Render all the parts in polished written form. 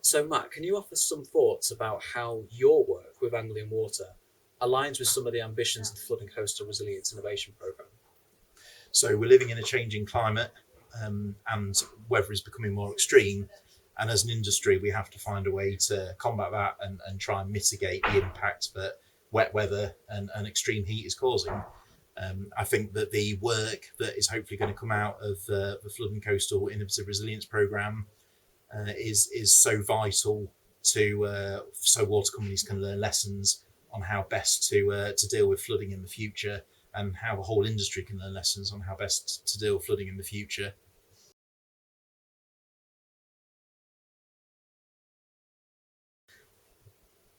So, Matt, can you offer some thoughts about how your work with Anglian Water aligns with some of the ambitions of the Flood and Coastal Resilience Innovation Programme? So we're living in a changing climate, and weather is becoming more extreme. And as an industry, we have to find a way to combat that and try and mitigate the impact that wet weather and extreme heat is causing. I think that the work that is hopefully going to come out of the Flood and Coastal Innovative Resilience Programme is so vital so water companies can learn lessons on how best to deal with flooding in the future, and how the whole industry can learn lessons on how best to deal with flooding in the future.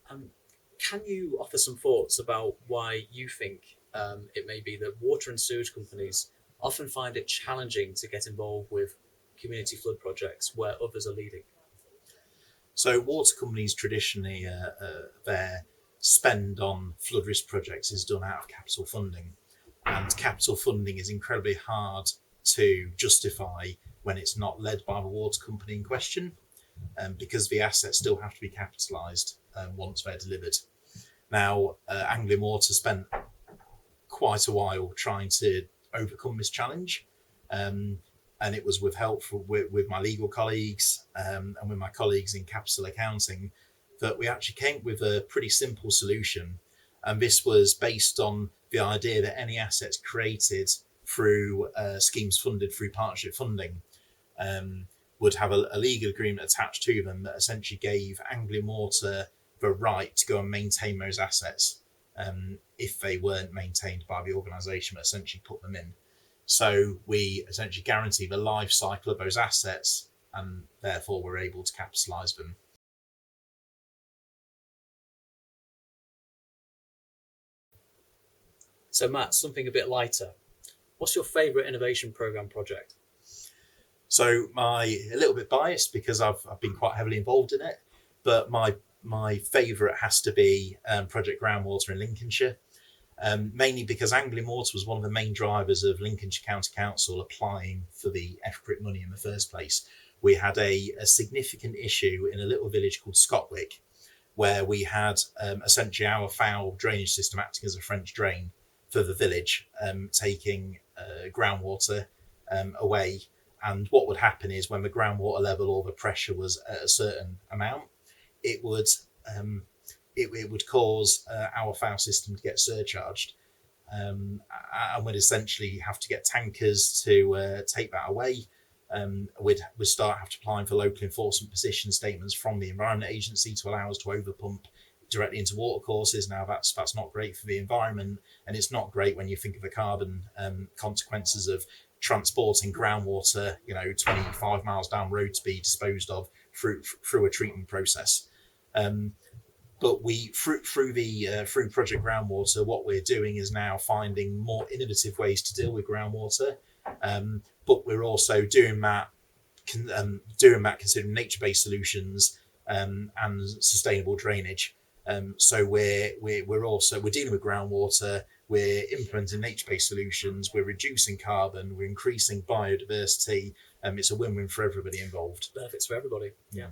Um, can you offer some thoughts about why you think it may be that water and sewage companies often find it challenging to get involved with community flood projects where others are leading? So water companies traditionally, their spend on flood risk projects is done out of capital funding, and capital funding is incredibly hard to justify when it's not led by the water company in question, because the assets still have to be capitalised once they're delivered. Now, Anglian Water spent quite a while trying to overcome this challenge. And it was with help with my legal colleagues, and with my colleagues in capital accounting, that we actually came up with a pretty simple solution. And this was based on the idea that any assets created through schemes funded through partnership funding would have a legal agreement attached to them that essentially gave Anglian Water the right to go and maintain those assets, if they weren't maintained by the organisation that essentially put them in. So we essentially guarantee the life cycle of those assets, and therefore we're able to capitalise them. So, Matt, something a bit lighter. What's your favourite innovation programme project? So a little bit biased because I've been quite heavily involved in it, but my favourite has to be Project Groundwater in Lincolnshire. Mainly because Anglian Water was one of the main drivers of Lincolnshire County Council applying for the FCRIP money in the first place. We had a significant issue in a little village called Scotwick, where we had essentially our foul drainage system acting as a French drain for the village, taking groundwater away. And what would happen is when the groundwater level or the pressure was at a certain amount, it would it would cause our foul system to get surcharged, and we'd essentially have to get tankers to take that away. We'd start have to applying for local enforcement position statements from the Environment Agency to allow us to overpump directly into watercourses. Now that's not great for the environment, and it's not great when you think of the carbon consequences of transporting groundwater, 25 miles down road to be disposed of through a treatment process. But we through Project Groundwater, what we're doing is now finding more innovative ways to deal with groundwater, but we're also doing that considering nature-based solutions, and sustainable drainage. So we're dealing with groundwater. We're implementing nature-based solutions. We're reducing carbon. We're increasing biodiversity. It's a win-win for everybody involved. Benefits for everybody. Yeah.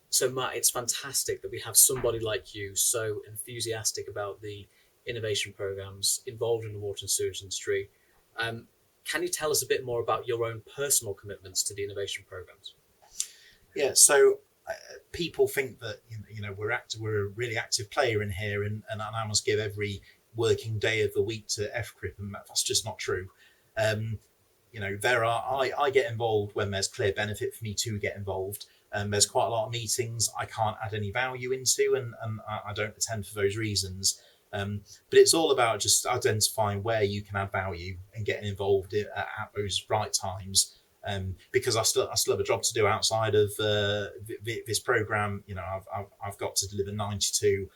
So, Matt, it's fantastic that we have somebody like you so enthusiastic about the innovation programs involved in the water and sewage industry. Can you tell us a bit more about your own personal commitments to the innovation programs? Yeah. So people think that we're a really active player in here, and I must give every working day of the week to FCRIP, and that's just not true. I get involved when there's clear benefit for me to get involved. There's quite a lot of meetings I can't add any value into, and I don't attend for those reasons. But it's all about just identifying where you can add value and getting involved at those right times. Because I still have a job to do outside of this program. I've got to deliver 92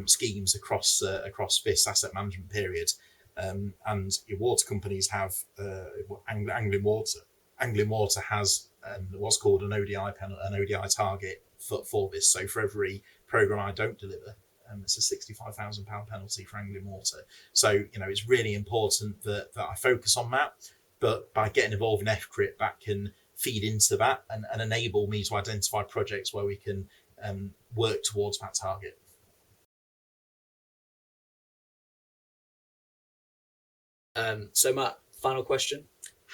schemes across this asset management period. And your water companies have Anglian Water. Anglian Water has what's called an ODI target for this. So for every program I don't deliver, it's a £65,000 penalty for Anglian Water. So it's really important that I focus on that. but by getting involved in FCRIP, that can feed into that and enable me to identify projects where we can work towards that target. So Matt, final question.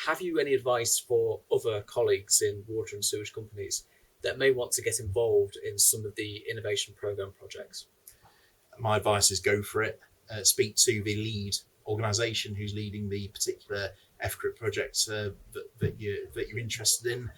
Have you any advice for other colleagues in water and sewage companies that may want to get involved in some of the innovation program projects? My advice is go for it. Speak to the lead organisation who's leading the particular FCRIP project that you're interested in.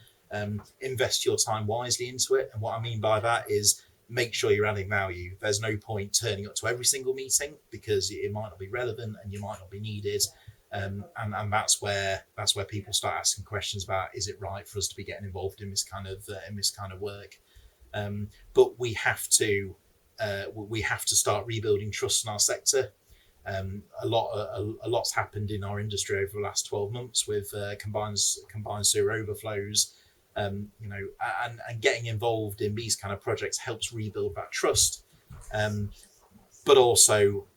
Invest your time wisely into it. And what I mean by that is make sure you're adding value. There's no point turning up to every single meeting because it might not be relevant and you might not be needed. And that's where people start asking questions about, is it right for us to be getting involved in this kind of work? But we have to start rebuilding trust in our sector. A lot's happened in our industry over the last 12 months with combined sewer overflows. And getting involved in these kind of projects helps rebuild that trust. But also,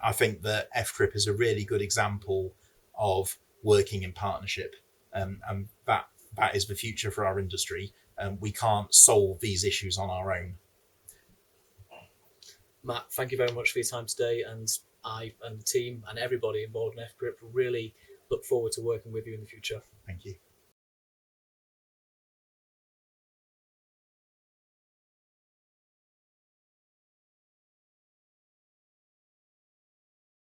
I think that FCRIP is a really good example of working in partnership, and that is the future for our industry. We can't solve these issues on our own. Matt, thank you very much for your time today, and I and the team and everybody involved in FCRIP really look forward to working with you in the future. Thank you.